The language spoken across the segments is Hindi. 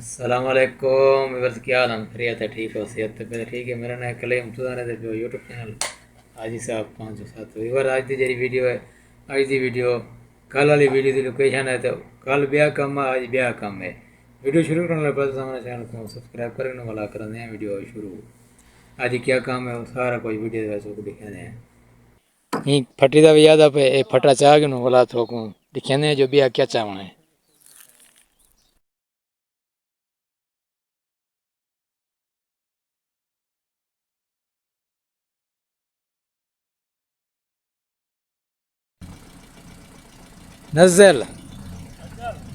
अस्सलामुअलैकुम व्यूअर्स, क्या हाल है? खैरियत है? ठीक हो? सेहत पे ठीक है? मेरा नाम कलीम तुदाने दे जो यूट्यूब चैनल हाजी साहब 507 व्यूअर आज की जी वीडियो है। आज की वीडियो कल वाली वीडियो की लोकेशन है, तो कल ब्याह कम है, आज ब्याह कम है। वीडियो शुरू करने लगे पहले हमारे चैनल को सब्सक्राइब करने वाला कर दें। वीडियो शुरू आज क्या काम है वो सारा कोई वीडियो वैसे को दिखा दें। फटी का भी याद आप फटा चाह के वाला थोक दिखाने जो ब्याह क्या चाहना है। नजल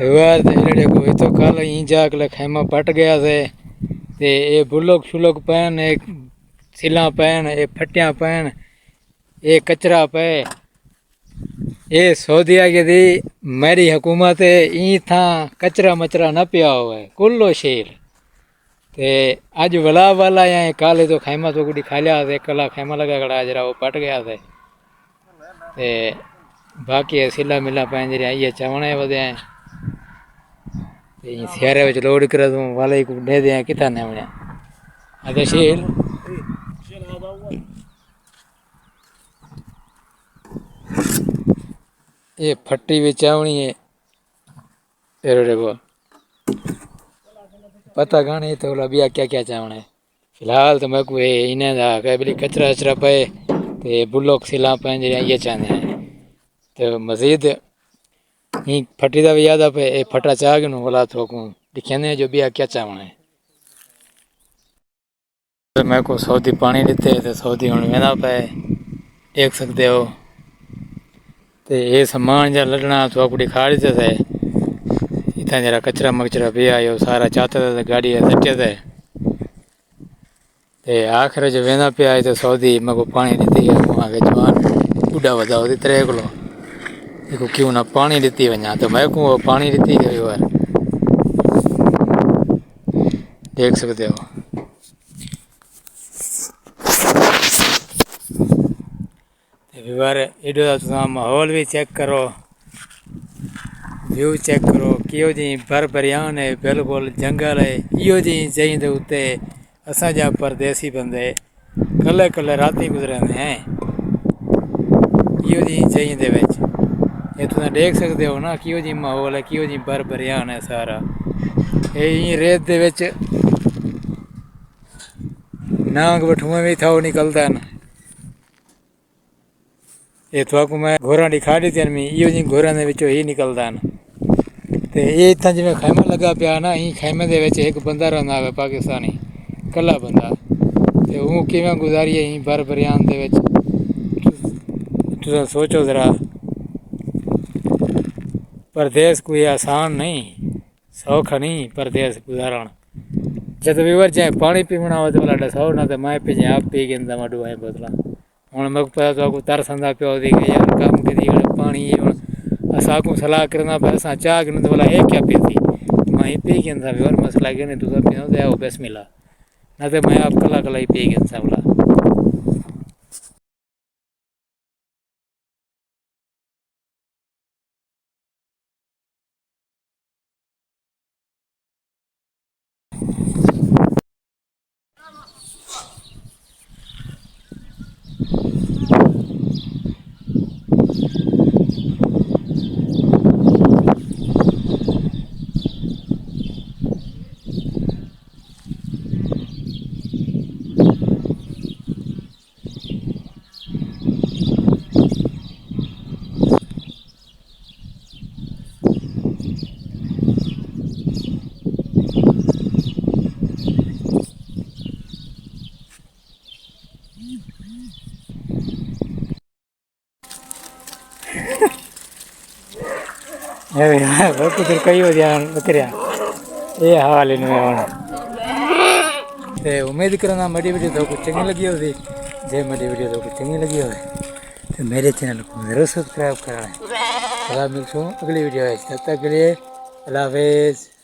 यार देखो ये तो कल यहीं जाके खेमा पट गया से ते ये बुलोक शुलोक पैन एक सिला पैन ये फटिया पैन ये कचरा पे ये सऊदीया के दी मेरी हुकूमत ई था कचरा मचरा न पिया हुआ है कुल्लो शेर ते आज वला वाला यहाँ काले तो खेमा तो गुड़ी खा लिया एक कला खेमा लगा खड़ा जरा वो पट गया थे ते बाकी सिला मिला पैन जरा ये चवने वधे सियारे में लोड कर दूँ वाले को दे दें कितना ने बने अगर शेर ये फट्टी भी चावनी है तेरे देखो पता गाने तो अभी क्या क्या चावना है। फिलहाल तो मैं को इन्हें कभी कचरा वचरा पे ते बुलोक सिला पे ये चाहते हैं तो मजीद ही फटी का भी याद आप फटा चाह के बोला थोकूँ दिखाने जो भी क्या चावना है। तो मैं को सऊदी पानी लेते तो सऊदी हूँ वेंदा पे देख सकते हो तो ये सामान जरा लड़ना तो आपको दिखा देते थे इतना जरा कचरा मकचरा पिया यो सारा चाहते थे गाड़ी सटे थे ते आखिर जो वेंदा पे आए तो सऊदी मैं को पानी लीती है आगे जवान बुढ़ा वधा होती तरह को देखो क्यों ना पानी लीती वजा तो मैं को पानी लीती कई बार देख सकते हो। एडो माहौल भी चेक करो व्यू चेक करो कियो जी भर भरियान है बिल्कुल जंगल है इो जी जहीं दे उत्ते असांजा परदेसी बंदे कले कले राती गुजरते हैं इो जी जहीं दे विच ये तुम देख सकते हो ना कियो जी माहौल है कियो जी भर भरियान है सारा ये रेत दे विच नांग बठुआ भी था निकलता है ना ये थोक मैं घोरा दिखा दी थी इो जी घोर ही निकलता है तो ये इतना जिम्मे खैमा लगा पाया ना ही खैमे के एक बंदा रहा है पाकिस्तानी कला बंदा तो वो किवें गुजारिए ही भर भरियान तुम सोचो जरा परदेस कोई आसान नहीं सौखा नहीं परदेस गुजारण जब विवर चाहे पानी पीवना हो तो बोला सौ ना तो मैं पी आप पी गए मडू है बोतला हूँ मैं पता तो आपको तरस आंदा प्यो थी कि यार कम की पानी असा को सलाह करना पे असा चाह के तो बोला ये क्या पीती मैं पी गया था और मसला के नहीं तुझा पीना तो वो बस मिला ना तो मैं आप कला कला ही पी गया था बोला। कुछ कई हो जाए बकरिया ये हाल इनमें हूँ तो उम्मीद करना मेरी वीडियो तो कुछ चंगी लगी होगी जे मेरी वीडियो तो कुछ चंगी लगी हो तो मेरे चैनल को जरूर सब्सक्राइब करना है। मिलूँ अगली वीडियो है तब तक के लिए अल्लाह हाफिज़।